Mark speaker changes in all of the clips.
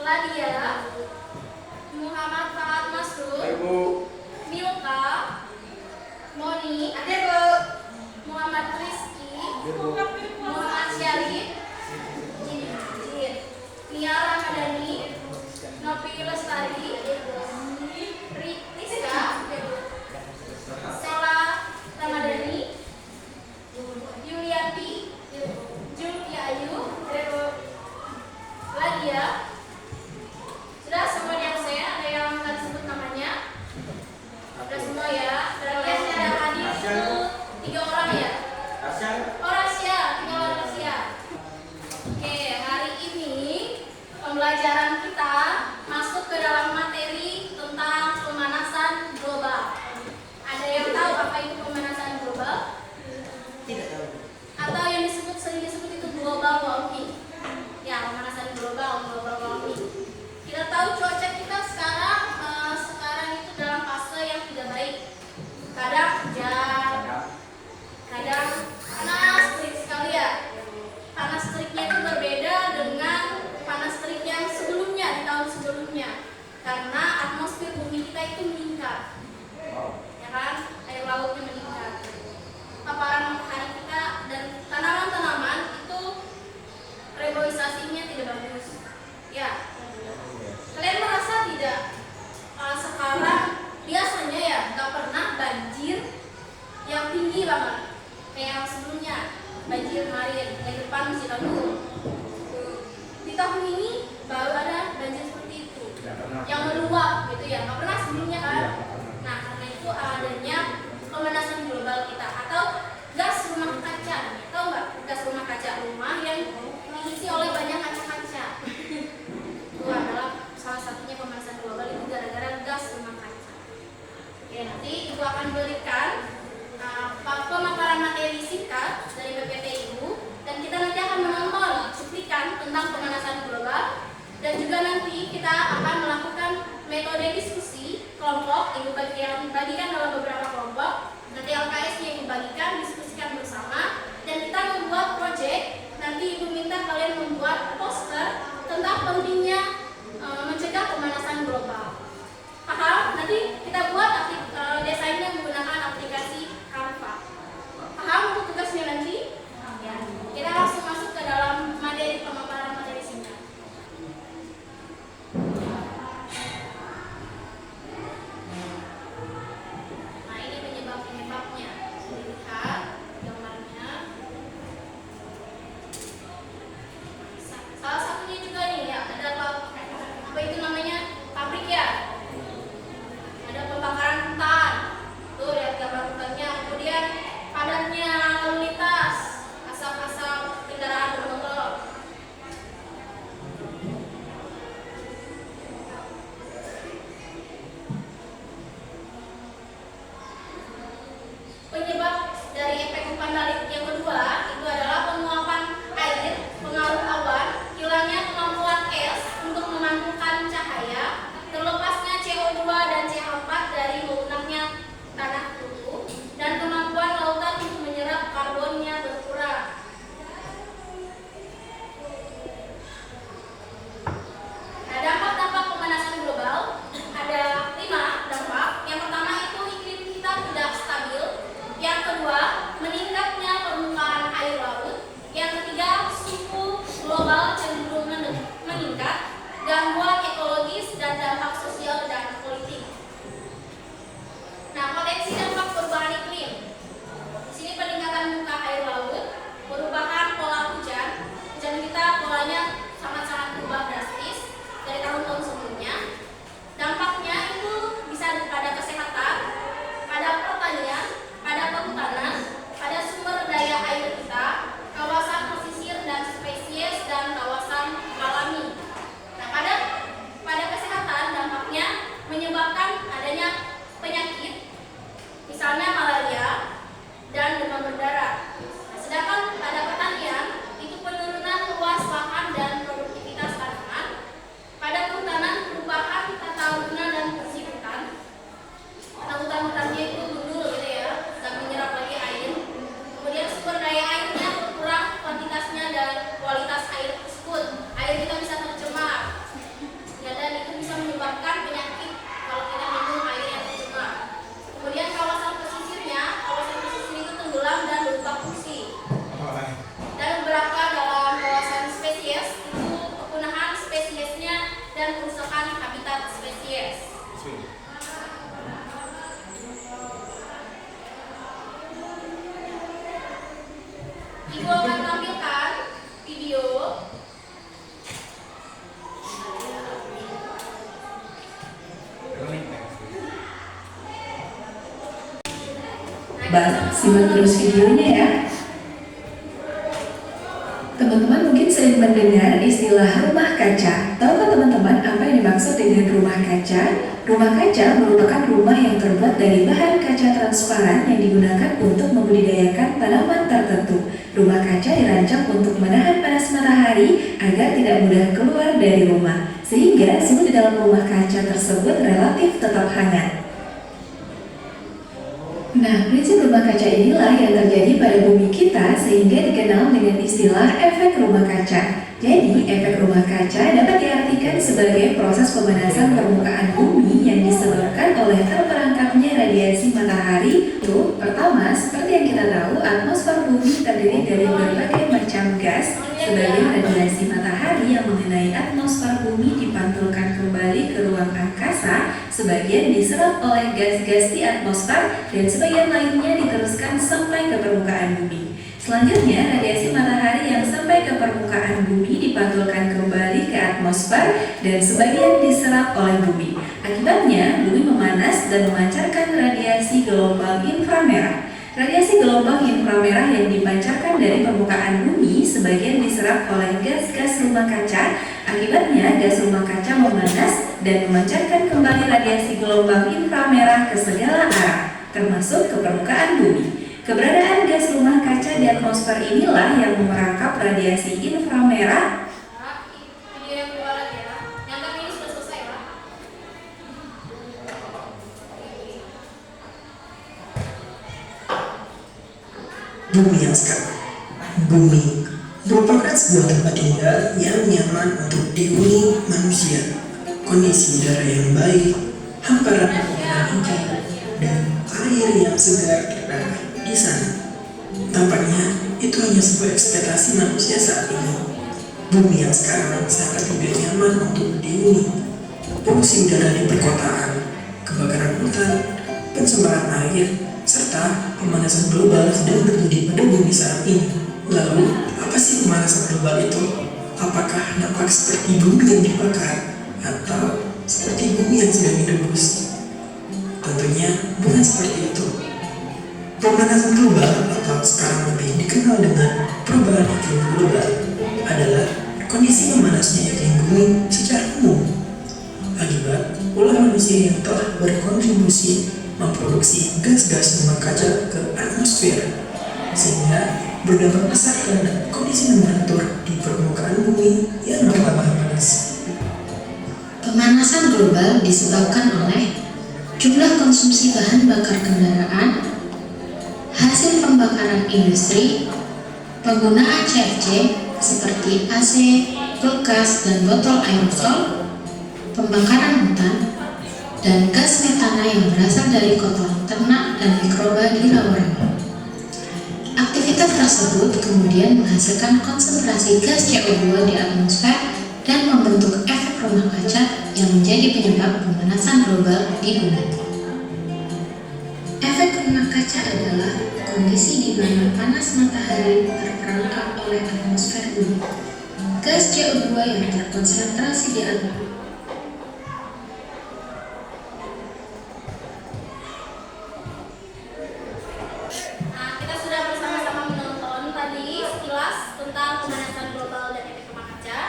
Speaker 1: Ladia, Muhammad Fahad Masrur,
Speaker 2: Ibu.
Speaker 1: Milka, Moni,
Speaker 3: Ada Bu.
Speaker 1: Muhammad Rizky,
Speaker 2: Ibu.
Speaker 1: Muhammad Syarif, Nia Ramadhani, Nopi Lestari, Rizka, Sela Ramadhani, Yulianti, Julki Ayu, Ladia. Sudah semua yang saya, ada yang akan sebut namanya? Sudah semua ya. Berarti yang ada hadir itu 3 orang ya. Oh rahasia, 3 orang rahasia. Oke, hari ini pembelajaran kita masuk ke dalam materi tentang pemanasan global. Ada yang tahu apa itu pemanasan global?
Speaker 3: Tidak tahu.
Speaker 1: Atau yang sering disebut itu global warming? Ya, pemanasan global warming. Kita tahu cuaca kita sekarang itu dalam fase yang tidak baik. Kadang hujan, kadang panas terik sekali ya. Panas teriknya itu berbeda dengan panas terik yang sebelumnya di tahun sebelumnya. Karena atmosfer bumi kita itu meningkat, ya kan? Air lautnya meningkat. Paparan matahari kita dan tanaman-tanaman itu reboisasinya tidak bagus. Ya. Kalian merasa tidak sekarang biasanya ya nggak pernah banjir yang tinggi banget kayak yang sebelumnya, banjir kemarin yang depan masih tahu. Di tahun ini baru ada banjir seperti itu yang meluap gitu ya, nggak pernah sebelumnya kan. Nah karena itu adanya pemanasan global kita atau gas rumah kaca. Tahu nggak gas rumah kaca? Rumah yang diisi oleh banyak kaca-kaca. Itu adalah salah satunya pemanasan global, itu gara-gara gas rumah kaca. Oke, nanti Ibu akan berikan pemaparan materi singkat dari PPT Ibu, dan kita nanti akan menonton cuplikan tentang pemanasan global, dan juga nanti kita akan melakukan metode diskusi kelompok. Ibu bagikan dalam beberapa kelompok, nanti LKS-nya Ibu bagikan, diskusikan bersama, dan kita membuat proyek. Nanti Ibu minta kalian membuat poster tentang pentingnya mencegah pemanasan global. Paham? Nanti kita buat desainnya menggunakan aplikasi Canva. Paham untuk tugasnya nanti? Ya. Kita langsung masuk ke dalam materi pemaparan materi singkat. Nah ini penyebab-penyebabnya. Lihat gambarnya. Salah satunya juga nih ya, ada apa itu namanya, pabrik ya. Ada pembakaran hutan. Tuh lihat gambar hutannya. Kemudian padatnya lalu lintas, asap-asap kendaraan bermotor. Penyebab dari efek umpan balik yang kedua itu adalah penguapan air, pengaruh awan, hilangnya kemampuan es untuk memantulkan cahaya, terlepasnya CO2 dan CH4 dari lunaknya tanah tubuh, dan kemampuan lautan untuk menyerap karbonnya berkurang. Nah, dampak-dampak pemanasan global ada 5 dampak. Yang pertama itu iklim kita tidak stabil. Yang kedua, meningkatnya permukaan air laut. Yang ketiga, suhu global cenderung meningkat, gangguan ekologis, dan dampak sosial dan politik. Nah, potensi dampak perubahan iklim. Di sini peningkatan muka air laut, perubahan pola hujan. Hujan kita polanya sangat-sangat berubah drastis dari tahun-tahun sebelumnya. Dampaknya itu bisa pada kesehatan, pada pertanian, pada kehutanan, pada sumber daya air kita, kawasan pesisir dan spesies, dan kawasan alami.
Speaker 2: Simak terus videonya ya. Teman-teman mungkin sering mendengar istilah rumah kaca. Tahukah teman-teman apa yang dimaksud dengan rumah kaca? Rumah kaca merupakan rumah yang terbuat dari bahan kaca transparan yang digunakan untuk membudidayakan tanaman tertentu. Rumah kaca dirancang untuk menahan panas matahari agar tidak mudah keluar dari rumah, sehingga suhu di dalam rumah kaca tersebut relatif tetap hangat. Nah, prinsip rumah kaca inilah yang terjadi pada bumi kita sehingga dikenal dengan istilah efek rumah kaca. Jadi, efek rumah kaca dapat diartikan sebagai proses pemanasan permukaan bumi yang disebabkan oleh terperangkapnya radiasi matahari. Itu, pertama, seperti yang kita tahu, atmosfer bumi terdiri dari berbagai macam gas. Sebagian radiasi matahari yang mengenai atmosfer bumi dipantulkan kembali ke ruang angkasa, sebagian diserap oleh gas-gas di atmosfer, dan sebagian lainnya diteruskan sampai ke permukaan bumi. Selanjutnya, radiasi matahari yang sampai ke permukaan bumi dipantulkan kembali ke atmosfer dan sebagian diserap oleh bumi. Akibatnya, bumi memanas dan memancarkan radiasi gelombang inframerah. Radiasi gelombang inframerah yang dipancarkan dari permukaan bumi sebagian diserap oleh gas-gas rumah kaca. Akibatnya, gas rumah kaca memanas dan memancarkan kembali radiasi gelombang inframerah ke segala arah, termasuk ke permukaan bumi. Keberadaan gas rumah kaca di atmosfer inilah yang memerangkap radiasi inframerah.
Speaker 1: Video yang kedua lagi ya. Yang tadi ini sudah selesai, Pak.
Speaker 4: Bumi yang sekarang. Bumi merupakan sebuah tempat tinggal yang nyaman untuk dihuni manusia. Kondisi udara yang baik, hamparan pepohonan hijau, dan air yang segar terdapat di sana. Tampaknya itu hanya sebuah ekspektasi manusia saat ini. Bumi yang sekarang sangat tidak nyaman untuk dihuni. Polusi udara di perkotaan, kebakaran hutan, pencemaran air, serta pemanasan global sedang terjadi pada bumi saat ini. Lalu, apa sih pemanasan global itu? Apakah nampak seperti bumi yang dibakar atau seperti bumi yang sedang direbus? Tentunya bukan seperti itu. Pemanasan global atau sekarang lebih dikenal dengan perubahan iklim global adalah kondisi memanasnya iklim bumi secara umum akibat ulah manusia yang telah berkontribusi memproduksi gas-gas rumah kaca ke atmosfer, sehingga berdampak besar terhadap kondisi temperatur di permukaan bumi yang bertambah panas.
Speaker 5: Pemanasan global disebabkan oleh jumlah konsumsi bahan bakar kendaraan, hasil pembakaran industri, penggunaan CFC seperti AC, kulkas, dan botol aerosol, pembakaran hutan, dan gas metana yang berasal dari kotoran ternak dan mikroba di rawa-rawa. Aktivitas tersebut kemudian menghasilkan konsentrasi gas CO2 di atmosfer dan membentuk efek rumah kaca yang menjadi penyebab pemanasan global di bumi. Efek rumah kaca adalah kondisi di mana panas matahari terperangkap oleh atmosfer bumi. Gas CO2 yang terkonsentrasi di atmosfer
Speaker 1: Kita sudah bersama-sama menonton tadi sekilas tentang pemanasan global dan efek rumah kaca.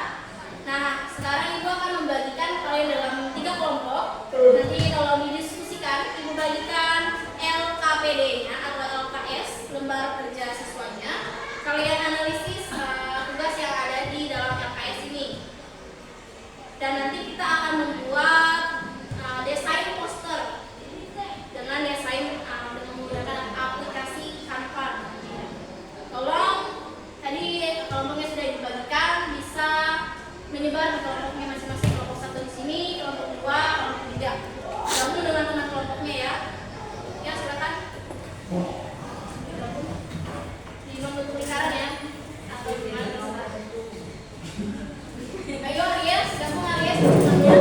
Speaker 1: Nah, sekarang Ibu akan membagikan kalian dalam 3 kelompok. Nanti kalau didiskusikan, Ibu bagikan LKPD-nya atau LKS, lembar kerja siswanya. Kalian analisis tugas yang ada di dalam LKS ini. Dan nanti kita akan membuat desain poster dengan desain dengan menggunakan aplikasi Canva. Tolong tadi kelompoknya sudah dibagikan, bisa menyebar di kelompoknya masing-masing. Kelompok 1 di sini, kelompok 2, kelompok 3. Gabung dengan teman kelompoknya ya. Ya, silakan. Di membentuk lingkaran ya. Atau gimana? Ayo Aries, gabung Aries teman-temannya.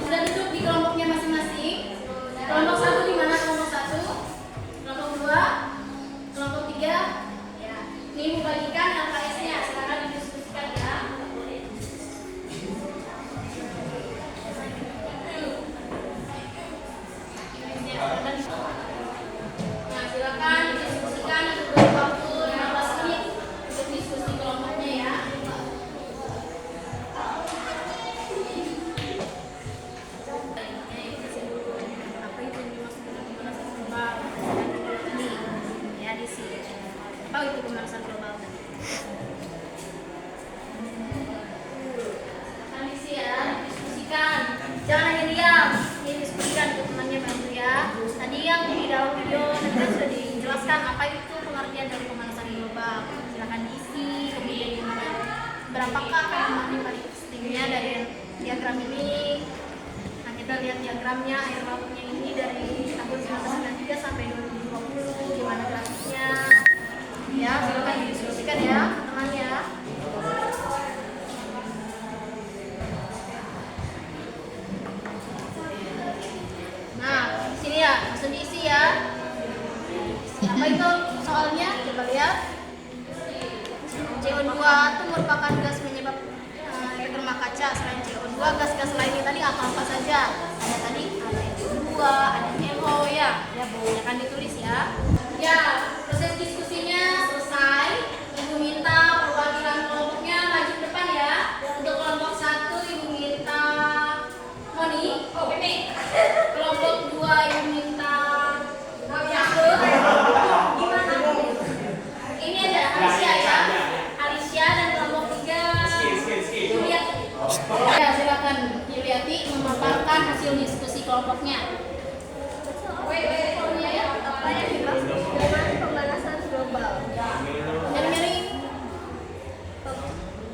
Speaker 1: Sudah duduk di kelompoknya masing-masing. Kelompok 1 di mana kelompok 1? Kelompok 2, kelompok 3. Ya. Ini membagikan LKS-nya. Sekarang Siapakah penemuan paling pentingnya dari diagram ini? Nah, kita lihat diagramnya air lautnya ini dari tahun 1993 sampai 2020, gimana grafiknya? Ya, silakan didiskusikan ya, teman ya. Nah, di sini ya, langsung diisi ya. Apa itu soalnya? Coba lihat. CO2 itu merupakan gas penyebab efek rumah kaca. Selain CO2, gas-gas lainnya tadi apa-apa saja? Ada tadi ada CO2, ada NO ya. Ya, boleh kan ditulis ya. Ya, proses diskusinya selesai. Ibu minta perwakilan kelompoknya maju ke depan ya. Untuk kelompok 1 Ibu minta Moni. Oh, Pepe. Kelompok 2 Ibu minta gimana? Ini ada Alicia ya. Alicia dan kelompok 3 Yuliati. Ya, silakan Yuliati memaparkan hasil diskusi kelompoknya.
Speaker 6: Apa yang dimaksud dengan pemanasan global?
Speaker 1: Nyari-nyari.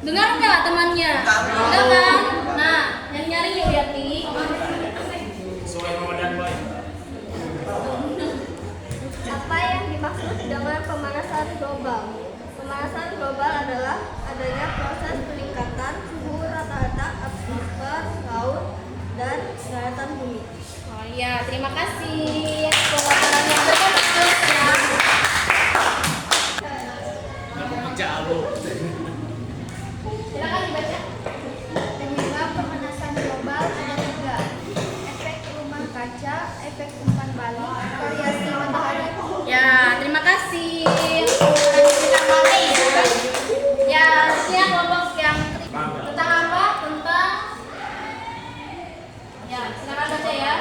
Speaker 1: Dengar nggak temannya? Enggak kan? Nah, nyari-nyari Yuliati.
Speaker 6: Apa yang dimaksud dengan pemanasan global? Pemanasan global adalah adanya proses peningkatan suhu rata-rata atmosfer, laut, dan daratan bumi.
Speaker 1: Oh iya, terima kasih. Pemaparan yang bagus ya. Silakan dibaca.
Speaker 6: Penyebab pemanasan global ada 3: efek rumah kaca, efek umpan balik, variasi matahari.
Speaker 1: Ya, terima kasih. Kita mulai ya. Ya, selanjutnya kelompok yang tentang apa? Tentang ya, silakan baca ya.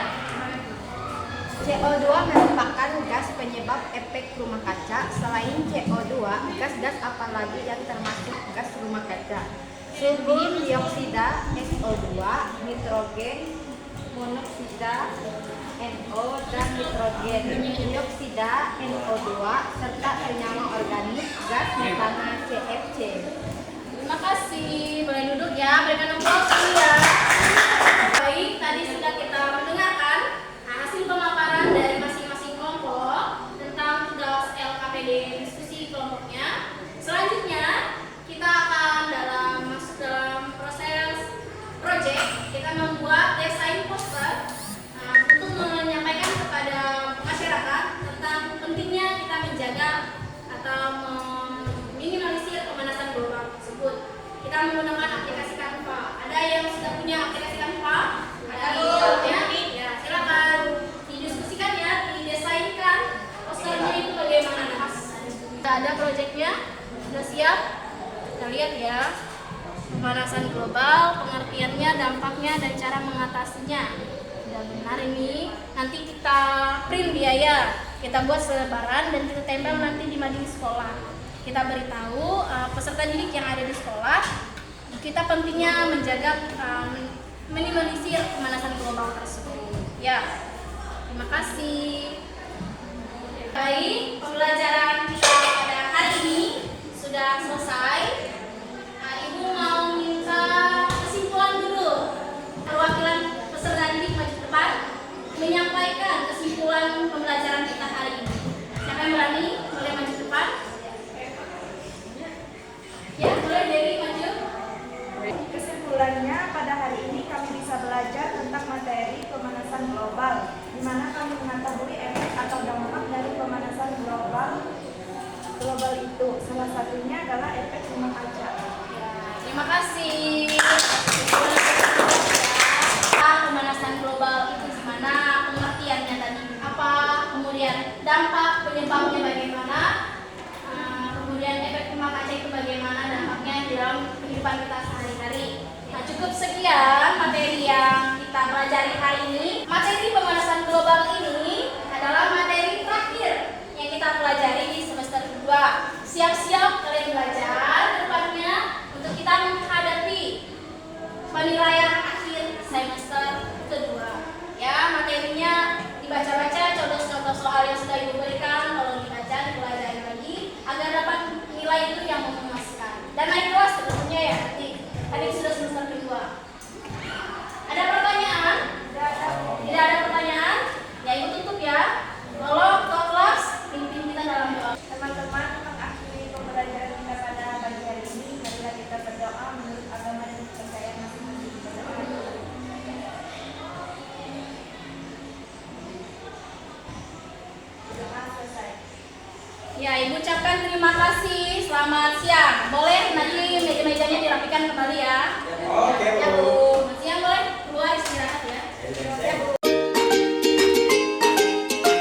Speaker 6: CO2 merupakan gas penyebab efek rumah kaca. Selain CO2, gas-gas apa lagi yang termasuk gas rumah kaca? Sulfur dioksida SO2, nitrogen monoksida NO dan nitrogen dioksida NO2 serta senyawa organik gas metana CFC.
Speaker 1: Terima kasih. Boleh duduk ya, berikan aplaus ya. Baik, tadi sudah kita mendengarkan hasil pemaparan dari masing-masing kelompok tentang tugas LKPD diskusi kelompoknya. Selanjutnya, kita akan masuk dalam proses project. Kita membuat desain poster untuk menyampaikan kepada masyarakat tentang pentingnya kita menjaga atau meminimalisir pemanasan global tersebut. Kita menggunakan aplikasi Canva. Ada yang sudah punya aplikasi Canva? Ada yang ya, silakan didiskusikan ya, didesainkan posternya itu bagaimana Mas. Sudah ada proyeknya? Sudah siap? Kita lihat ya. Pemanasan global, pengertiannya, dampaknya, dan cara mengatasinya. Sudah benar ini. Nanti kita print dia ya. Kita buat selebaran dan kita tempel nanti di majelis sekolah. Kita beritahu peserta didik yang ada di sekolah, kita pentingnya menjaga minimalisir pemanasan global tersebut. Ya, terima kasih. Baik, pembelajaran kita pada hari ini sudah selesai. Ibu mau minta kesimpulan dulu. Perwakilan peserta didik maju ke depan menyampaikan kesimpulan pembelajaran kita hari ini. Siapa yang berani? Boleh maju ke depan. Ya, boleh Dewi maju.
Speaker 7: Kesimpulannya, pada hari ini kami bisa belajar tentang materi pemanasan global, di mana kami mengetahui efek atau dampak dari pemanasan global itu. Salah satunya adalah efek rumah kaca.
Speaker 1: Ya, terima kasih. Pemanasan global itu gimana? Pengertiannya tadi apa? Kemudian dampak penyebabnya bagaimana? Kemudian efek rumah kaca itu bagaimana dampaknya di dalam kehidupan kita sehari-hari. Nah, cukup sekian materi yang kita pelajari hari ini. Materi pemanasan global ini adalah materi terakhir yang kita pelajari di semester kedua. Siap-siap kalian belajar ke depannya untuk kita menghadapi penilaian akhir semester kedua. Ya, materinya dibaca-baca, contoh-contoh soal yang sudah Ibu berikan, kalau dibaca, dipelajari lagi agar dapat nilai itu yang memuaskan. Dan naik kelas tentunya ya nanti. Adik sudah semester kedua. Ada pertanyaan? Tidak ada pertanyaan? Ya ibu tutup ya. Tolong ketua kelas pimpin kita dalam doa.
Speaker 7: Teman-teman, mengakhiri pembelajaran kita pada pagi hari ini, marilah kita berdoa menurut agama dan kepercayaan masing-masing. Doa selesai.
Speaker 1: Ya, ibu ucapkan terima kasih. Selamat siang. Boleh Najib